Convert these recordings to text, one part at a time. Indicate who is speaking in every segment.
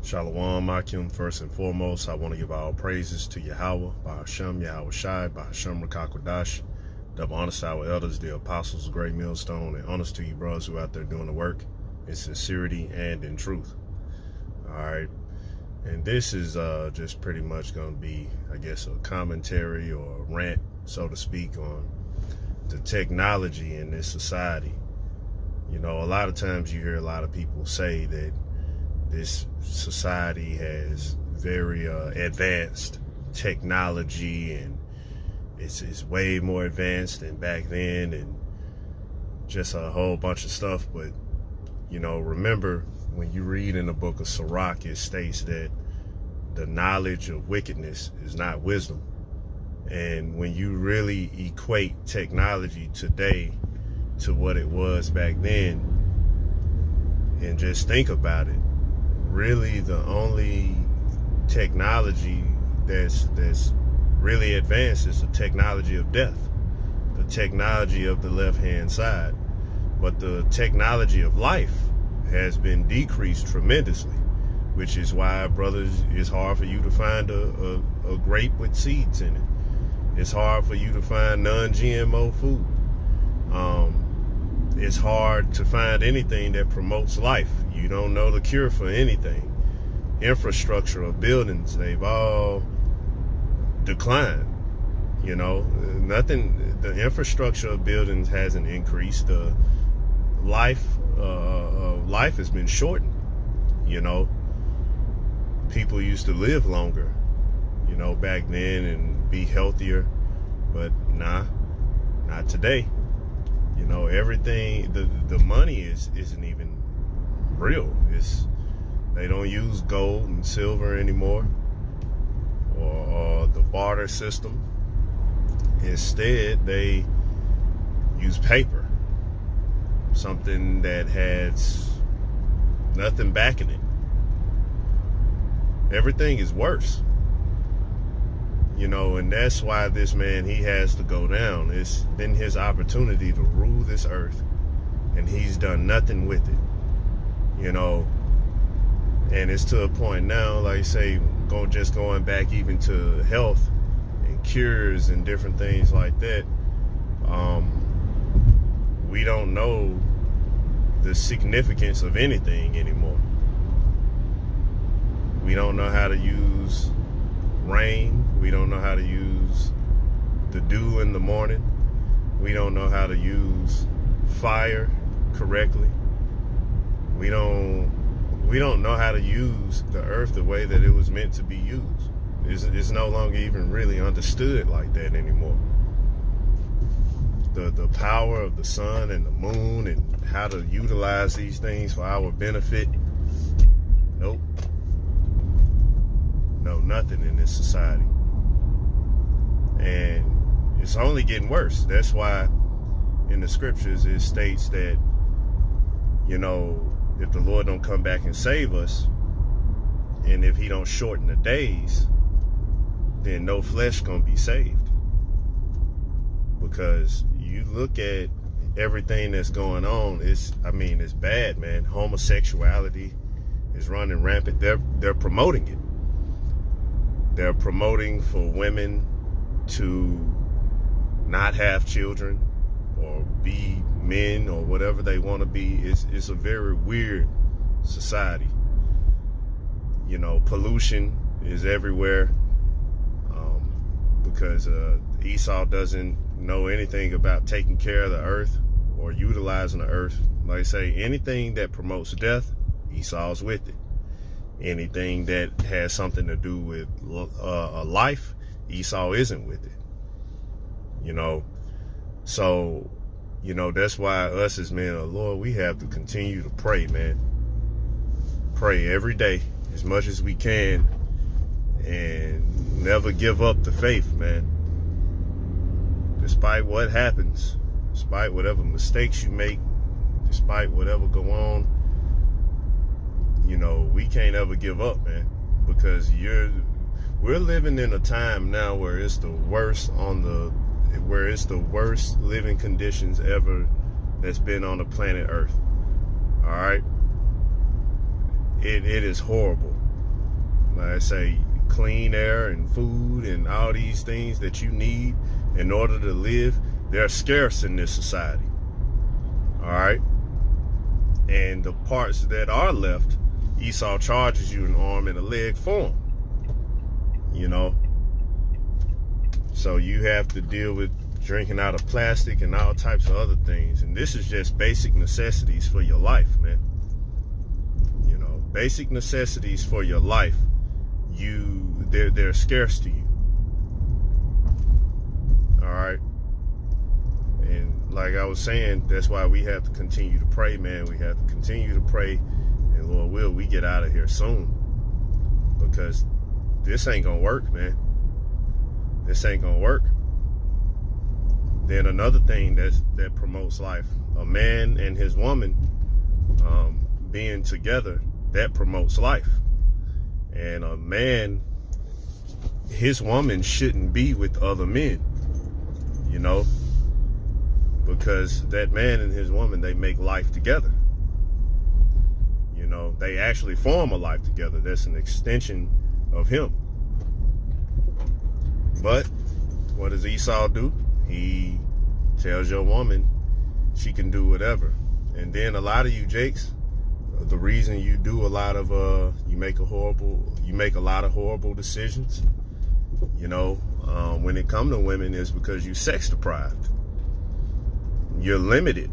Speaker 1: Shalom Akim. First and foremost, I want to give all praises to Yahweh, Bahashem, Yahweh Shai, Bahashem Rakakwadash. Double honors to our elders, the apostles, the great millstone, and honors to you brothers who are out there doing the work in sincerity and in truth. All right. And this is just pretty much going to be, I guess, a commentary or a rant, so to speak, on the technology in this society. You know, a lot of times you hear a lot of people say that this society has very advanced technology and it's way more advanced than back then and just a whole bunch of stuff. But, you know, remember when you read in the book of Sirach, it states that the knowledge of wickedness is not wisdom. And when you really equate technology today to what it was back then and just think about it, really the only technology that's really advanced is the technology of death, the technology of the left-hand side. But the technology of life has been decreased tremendously, which is why, brothers, it's hard for you to find a grape with seeds in it. It's hard for you to find non-GMO food. It's hard to find anything that promotes life. You don't know the cure for anything. Infrastructure of buildings, they've all declined. You know, nothing, the infrastructure of buildings hasn't increased. The life has been shortened. You know, people used to live longer, you know, back then and be healthier, but nah, not today. You know, everything, the money isn't even real. They don't use gold and silver anymore or the barter system. Instead, they use paper, something that has nothing backing it. Everything is worse. You know, and that's why this man, he has to go down. It's been his opportunity to rule this earth, and he's done nothing with it. You know, and it's to a point now, like I say, going back even to health and cures and different things like that. We don't know the significance of anything anymore. We don't know how to use rain. We don't know how to use the dew in the morning. We don't know how to use fire correctly. We don't know how to use the earth the way that it was meant to be used. It's no longer even really understood like that anymore. The power of the sun and the moon and how to utilize these things for our benefit. Nope. No, nothing in this society. And it's only getting worse. That's why in the scriptures it states that, you know, if the Lord don't come back and save us, and if he don't shorten the days, then no flesh gonna be saved. Because you look at everything that's going on, it's bad, man. Homosexuality is running rampant. They're promoting it. They're promoting for women to not have children or be men or whatever they want to be. It's a very weird society. You know, pollution is everywhere because Esau doesn't know anything about taking care of the earth or utilizing the earth. Like I say, anything that promotes death, Esau's with it. Anything that has something to do with a life, Esau isn't with it. You know, so, you know, that's why us as men of the Lord, we have to continue to pray, man. Pray every day as much as we can and never give up the faith, man. Despite what happens, despite whatever mistakes you make, despite whatever go on, you know, we can't ever give up, man, because we're living in a time now where it's the worst living conditions ever that's been on the planet Earth. All right. It is horrible. I say clean air and food and all these things that you need in order to live, they're scarce in this society. All right. And the parts that are left, Esau charges you an arm and a leg for them. You know, so you have to deal with drinking out of plastic and all types of other things. And this is just basic necessities for your life, man. You know, basic necessities for your life. They're scarce to you. All right. And like I was saying, that's why we have to continue to pray, man. We have to continue to pray, and Lord will, we get out of here soon, because this ain't gonna work, man. This ain't gonna work. Then another thing that promotes life, a man and his woman being together, that promotes life. And a man, his woman shouldn't be with other men, you know, because that man and his woman, they make life together. You know, they actually form a life together. That's an extension of him. But what does Esau do? He tells your woman she can do whatever. And then a lot of you Jakes, the reason you do a lot of you make a lot of horrible decisions, you know, when it comes to women, is because you sex deprived. You're limited.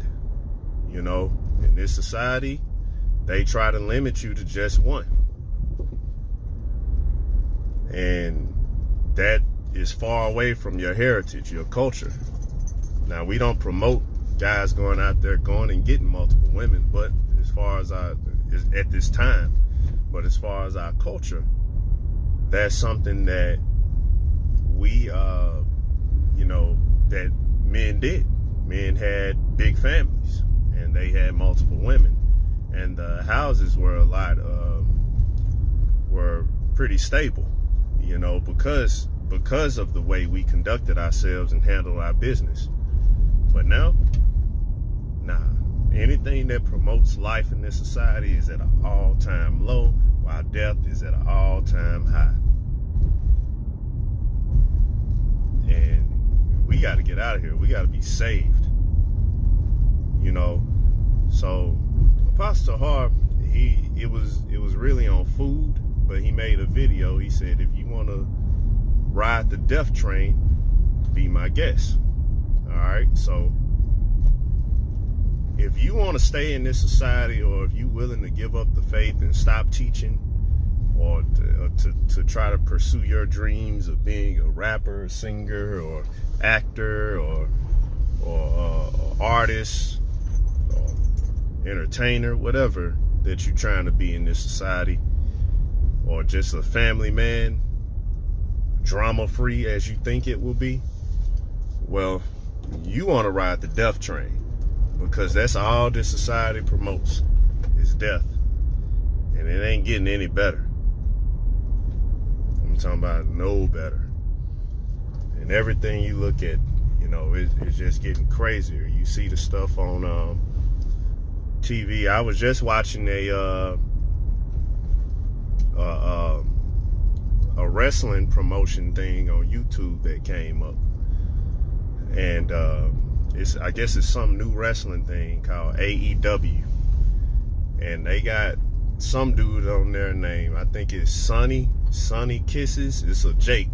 Speaker 1: You know, in this society, they try to limit you to just one. And that is far away from your heritage, your culture. Now, we don't promote guys going out there going and getting multiple women, but as far as at this time, but as far as our culture, that's something that we, you know, that men did. Men had big families and they had multiple women, and the houses were were pretty stable, you know, because of the way we conducted ourselves and handled our business. But now, nah. Anything that promotes life in this society is at an all-time low, while death is at an all-time high. And we got to get out of here. We got to be saved. You know, so Apostle Har, it was really on food, but he made a video. He said, if you want to ride the death train, be my guest. All right, so if you want to stay in this society, or if you're willing to give up the faith and stop teaching, or to try to pursue your dreams of being a rapper, singer, or actor, or artist, or entertainer, whatever that you're trying to be in this society, or just a family man, drama-free as you think it will be, well, you want to ride the death train, because that's all this society promotes is death, and it ain't getting any better. I'm talking about no better. And everything you look at, you know, it's just getting crazier. You see the stuff on TV. I was just watching a wrestling promotion thing on YouTube that came up, and I guess it's some new wrestling thing called AEW, and they got some dude on their name. I think it's Sonny Kisses. It's a Jake,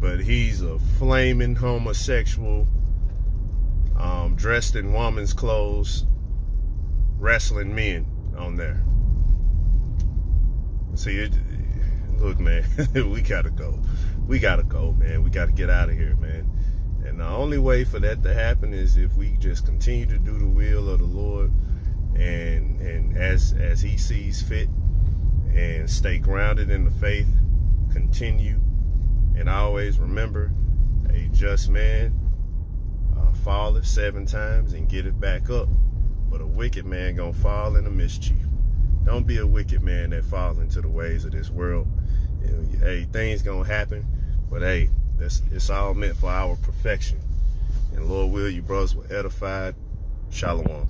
Speaker 1: but he's a flaming homosexual, dressed in woman's clothes, wrestling men on there. See, look, man, we gotta go, man. We gotta get out of here, man. And the only way for that to happen is if we just continue to do the will of the Lord, and as he sees fit, and stay grounded in the faith, continue, and always remember, a just man falleth 7 times and get it back up, but a wicked man gonna fall into mischief. Don't be a wicked man that falls into the ways of this world. Hey, things gonna happen, but hey, it's all meant for our perfection. And Lord will, you brothers were edified. Shalom.